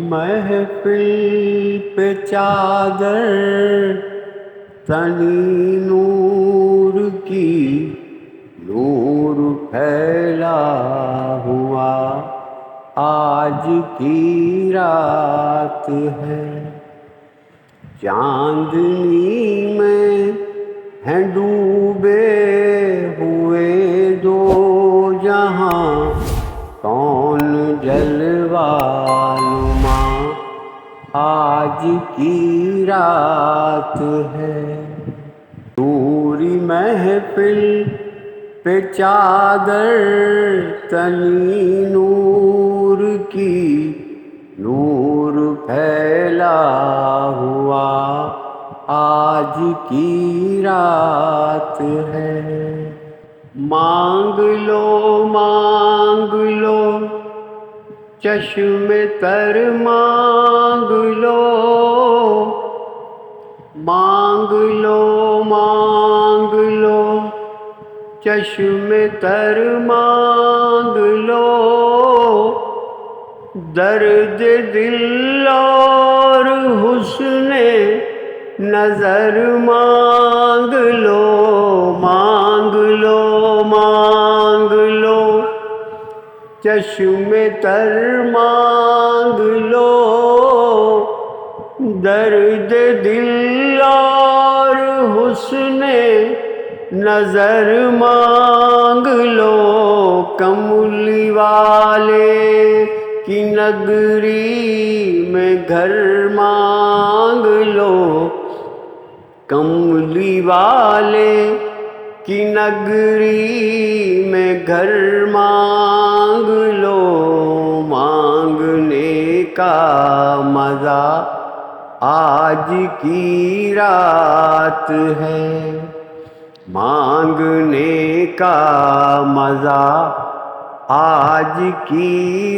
محفل پہ چادر تنی نور کی، نور پھیلا ہوا آج کی رات ہے۔ چاندنی میں ہیں ڈوبے ہوئے دو جہاں، کون جلوہ نما آج کی رات ہے۔ نوری محفل پہ چادر تنی نور کی، نور پھیلا ہوا آج کی رات ہے۔ مانگ لو چشم تر مانگ لو، مانگ لو چشم تر مانگ لو، درد دل اور حسن نظر مانگ لو، مانگ لو چشم تر مانگ لو، درد دل اور حسن نظر مانگ لو۔ کملی والے کی نگری میں گھر مانگ لو، کملی والے کی نگری میں گھر مانگ لو۔ مانگنے کا مزہ آج کی رات ہے، مانگنے کا مزہ آج کی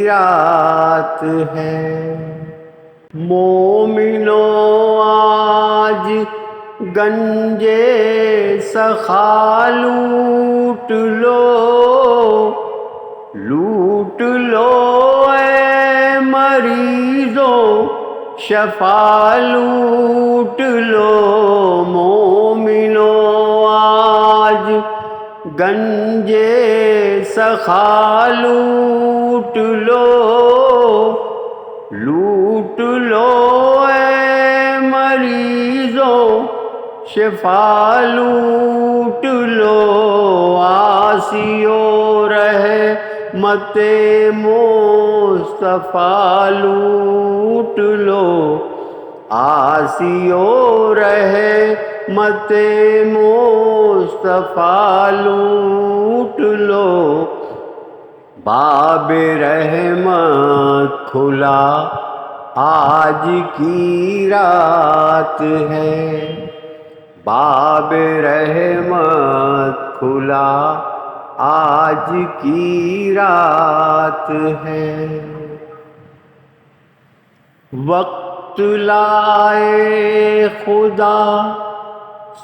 رات ہے۔ مومنو آج گنجے سخا لوٹ لو اے مریضوں شفا لوٹ لو۔ مومنو آج گنجے سخا لوٹ لو اے مریضوں شفا لوٹ لو۔ عاصیو رحمت مصطفیٰ لوٹ لو، عاصیو رحمت مصطفیٰ لوٹ لو۔ باب رحمت کھلا آج کی رات ہے، باب رحمت کھلا آج کی رات ہے۔ وقت لائے خدا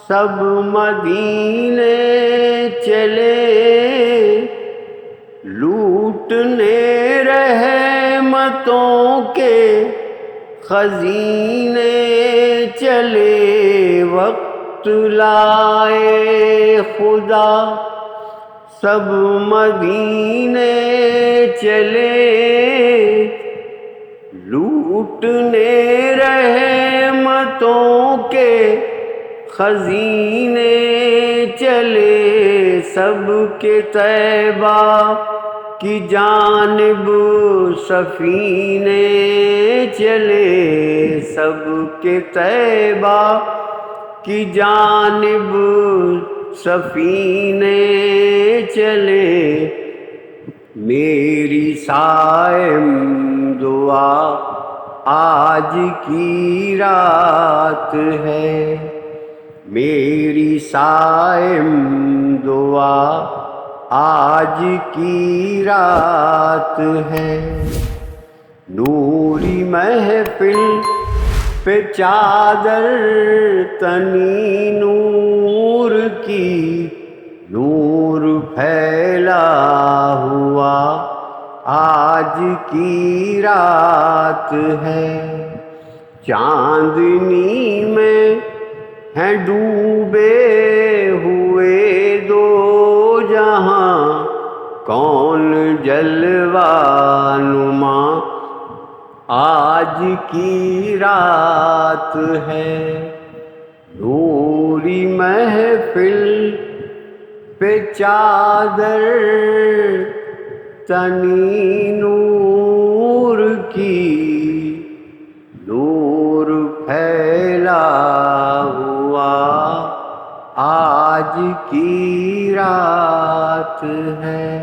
سب مدینے چلے، لوٹنے رحمتوں کے خزینے چلے۔ وقت لائے خدا سب مدینے چلے، لوٹنے رحمتوں کے خزینے چلے۔ سب کے طیبہ کی جانب سفینے چلے، سب کے طیبہ کی جانب سفینے چلے۔ میری صائم دعا آج کی رات ہے، میری صائم دعا آج کی رات ہے۔ نوری محفل پہ چادر تنی نور کی، نور پھیلا ہوا آج کی رات ہے، چاندنی میں ہیں ڈوبے ہوئے دو جہاں، کون جلوہ نما آج کی رات ہے۔ نوری محفل پہ چادر تنی نور کی، نور پھیلا ہوا آج کی رات ہے۔